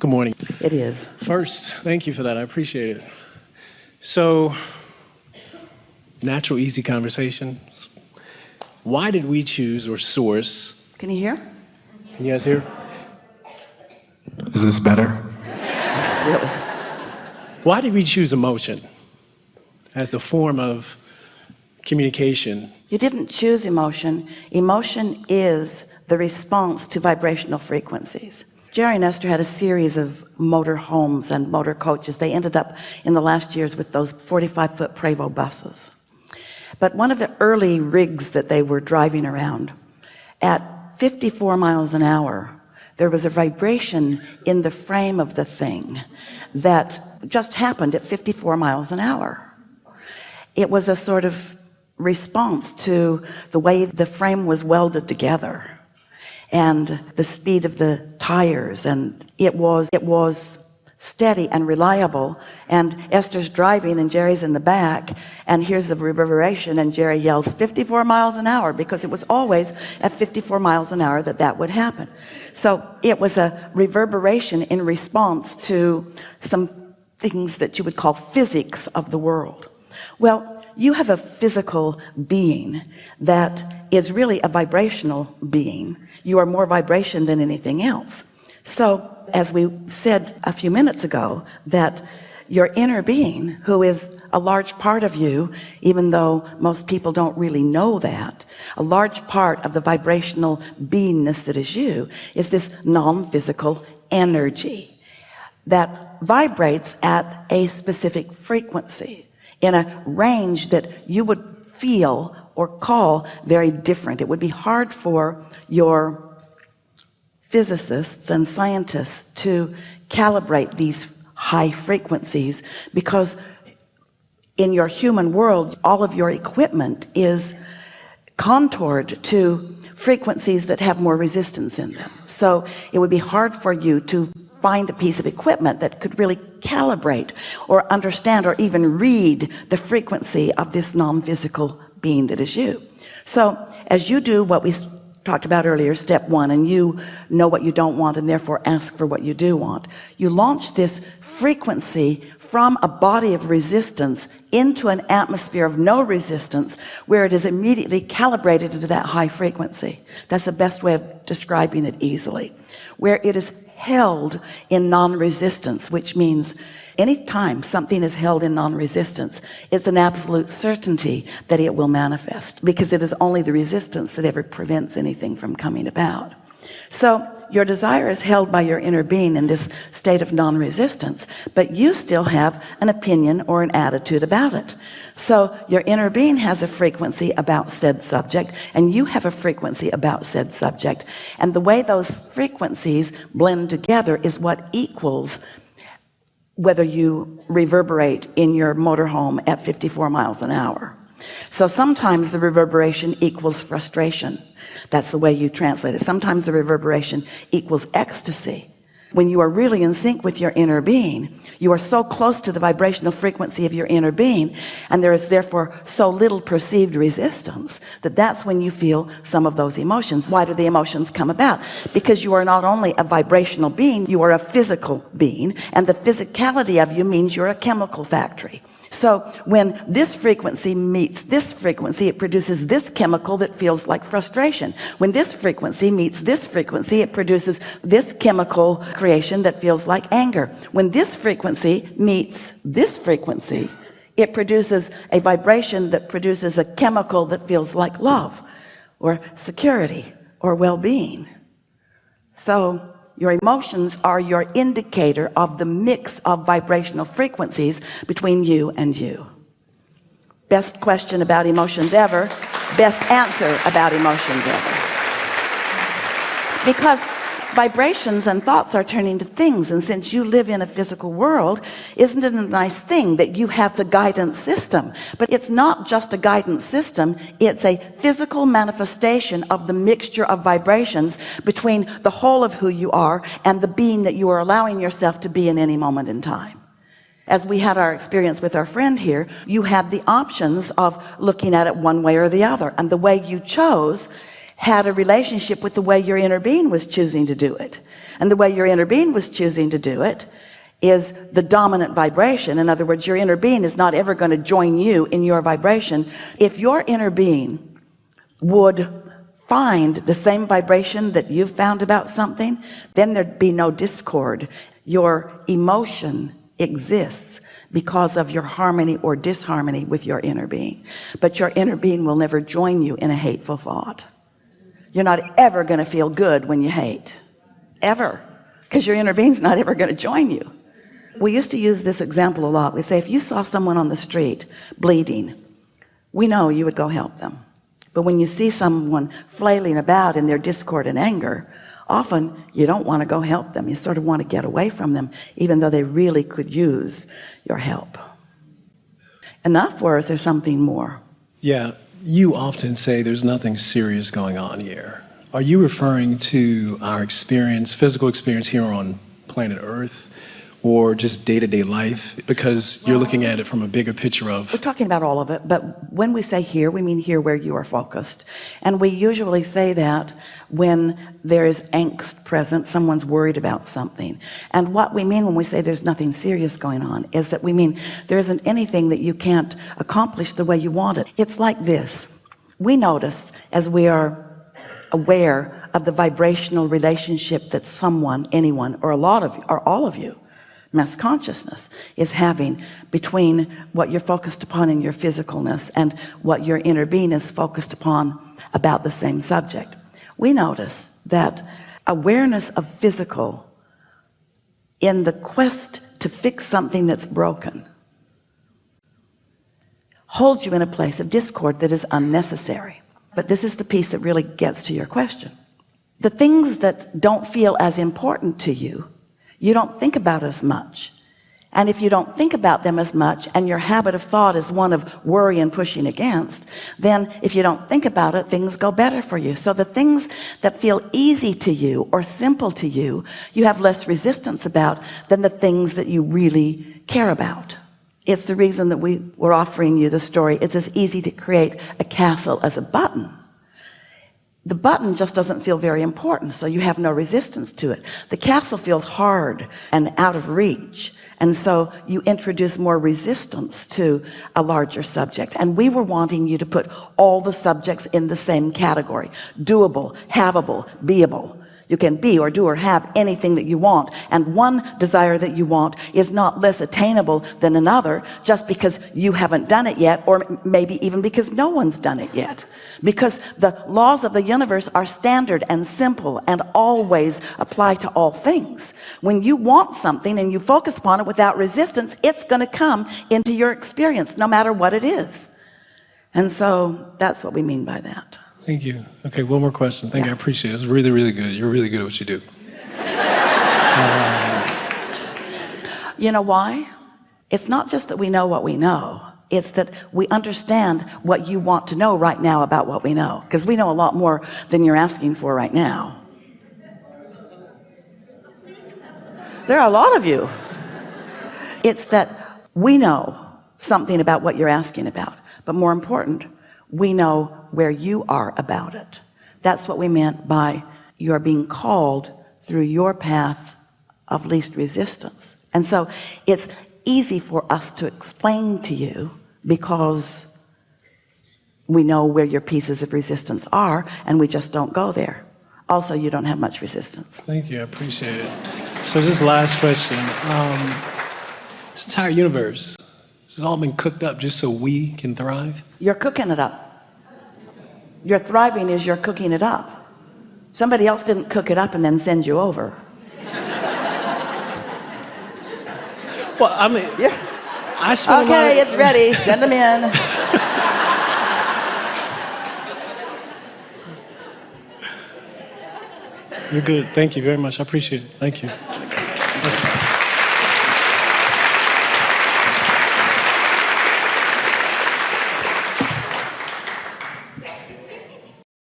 Good morning. It is. First, thank you for that. I appreciate it. So, natural, easy conversations. Why did we choose or source? Can you hear? Can you guys hear? Is this better? Really? Why did we choose emotion as a form of communication? You didn't choose emotion. Emotion is the response to vibrational frequencies. Jerry and Esther had a series of motor homes and motor coaches. They ended up in the last years with those 45-foot Prevost buses. But one of the early rigs that they were driving around, at 54 miles an hour, there was a vibration in the frame of the thing that just happened at 54 miles an hour. It was a sort of response to the way the frame was welded together and the speed of the tires, and it was steady and reliable. And Esther's driving and Jerry's in the back, and here's the reverberation, and Jerry yells 54 miles an hour, because it was always at 54 miles an hour that would happen. So it was a reverberation in response to some things that you would call physics of the world. Well, you have a physical being that is really a vibrational being. You are more vibration than anything else. So as we said a few minutes ago, that your inner being, who is a large part of you, even though most people don't really know that, a large part of the vibrational beingness that is you, is this non-physical energy that vibrates at a specific frequency in a range that you would feel or call very different. It would be hard for your physicists and scientists to calibrate these high frequencies, because in your human world, all of your equipment is contoured to frequencies that have more resistance in them. So it would be hard for you to find a piece of equipment that could really calibrate or understand or even read the frequency of this non-physical being that is you. So as you do what we talked about earlier, step one, and you know what you don't want and therefore ask for what you do want, you launch this frequency from a body of resistance into an atmosphere of no resistance, where it is immediately calibrated into that high frequency. That's the best way of describing it easily, where it is held in non-resistance, which means anytime something is held in non-resistance, it's an absolute certainty that it will manifest, because it is only the resistance that ever prevents anything from coming about. So your desire is held by your inner being in this state of non-resistance, but you still have an opinion or an attitude about it. So your inner being has a frequency about said subject, and you have a frequency about said subject, and the way those frequencies blend together is what equals whether you reverberate in your motorhome at 54 miles an hour. So sometimes the reverberation equals frustration. That's the way you translate it. Sometimes the reverberation equals ecstasy. When you are really in sync with your inner being, you are so close to the vibrational frequency of your inner being, and there is therefore so little perceived resistance, that that's when you feel some of those emotions. Why do the emotions come about? Because you are not only a vibrational being, you are a physical being, and the physicality of you means you're a chemical factory. So when this frequency meets this frequency, it produces this chemical that feels like frustration. When this frequency meets this frequency, it produces this chemical creation that feels like anger. When this frequency meets this frequency, it produces a vibration that produces a chemical that feels like love or security or well-being. So your emotions are your indicator of the mix of vibrational frequencies between you and you. Best question about emotions ever. Best answer about emotions ever. Because vibrations and thoughts are turning to things, and since you live in a physical world, isn't it a nice thing that you have the guidance system? But it's not just a guidance system, it's a physical manifestation of the mixture of vibrations between the whole of who you are and the being that you are allowing yourself to be in any moment in time. As we had our experience with our friend here, you had the options of looking at it one way or the other, and the way you chose had a relationship with the way your inner being was choosing to do it. And the way your inner being was choosing to do it is the dominant vibration. In other words, your inner being is not ever going to join you in your vibration. If your inner being would find the same vibration that you've found about something, then there'd be no discord. Your emotion exists because of your harmony or disharmony with your inner being. But your inner being will never join you in a hateful thought. You're not ever going to feel good when you hate, ever, because your inner being's not ever going to join you. We used to use this example a lot. We say, if you saw someone on the street bleeding, we know you would go help them. But when you see someone flailing about in their discord and anger, often you don't want to go help them. You sort of want to get away from them, even though they really could use your help. Enough, or is there something more? Yeah, you often say there's nothing serious going on here. Are you referring to our experience, physical experience here on planet Earth, or just day-to-day life? Because you're looking at it from a bigger picture of... We're talking about all of it, but when we say here, we mean here where you are focused. And we usually say that when there is angst present, someone's worried about something. And what we mean when we say there's nothing serious going on is that we mean there isn't anything that you can't accomplish the way you want it. It's like this. We notice, as we are aware of the vibrational relationship that someone, anyone, or a lot of you, or all of you, mass consciousness is having between what you're focused upon in your physicalness and what your inner being is focused upon about the same subject. We notice that awareness of physical in the quest to fix something that's broken holds you in a place of discord that is unnecessary. But this is the piece that really gets to your question. The things that don't feel as important to you, you don't think about as much. And if you don't think about them as much, and your habit of thought is one of worry and pushing against, then if you don't think about it, things go better for you. So the things that feel easy to you or simple to you, you have less resistance about than the things that you really care about. It's the reason that we were offering you the story. It's as easy to create a castle as a button. The button just doesn't feel very important, so you have no resistance to it. The castle feels hard and out of reach, and so you introduce more resistance to a larger subject. And we were wanting you to put all the subjects in the same category: doable, havable, beable. You can be or do or have anything that you want, and one desire that you want is not less attainable than another just because you haven't done it yet, or maybe even because no one's done it yet, because the laws of the universe are standard and simple and always apply to all things. When you want something and you focus upon it without resistance, it's going to come into your experience no matter what it is. And so that's what we mean by that. Thank you. Okay, one more question. Thank you. I appreciate it. It's really, really good. You're really good at what you do. You know why? It's not just that we know what we know. It's that we understand what you want to know right now about what we know, because we know a lot more than you're asking for right now. There are a lot of you. It's that we know something about what you're asking about, but more important, we know where you are about it. That's what we meant by you're being called through your path of least resistance. And so it's easy for us to explain to you because we know where your pieces of resistance are, and we just don't go there. Also, you don't have much resistance. Thank you. I appreciate it. So just last question. This entire universe, this has all been cooked up just so we can thrive? You're cooking it up. Your thriving is you're cooking it up. Somebody else didn't cook it up and then send you over. Well, I mean, Yeah. I spent Okay, it's ready. Send them in. You're good. Thank you very much. I appreciate it. Thank you.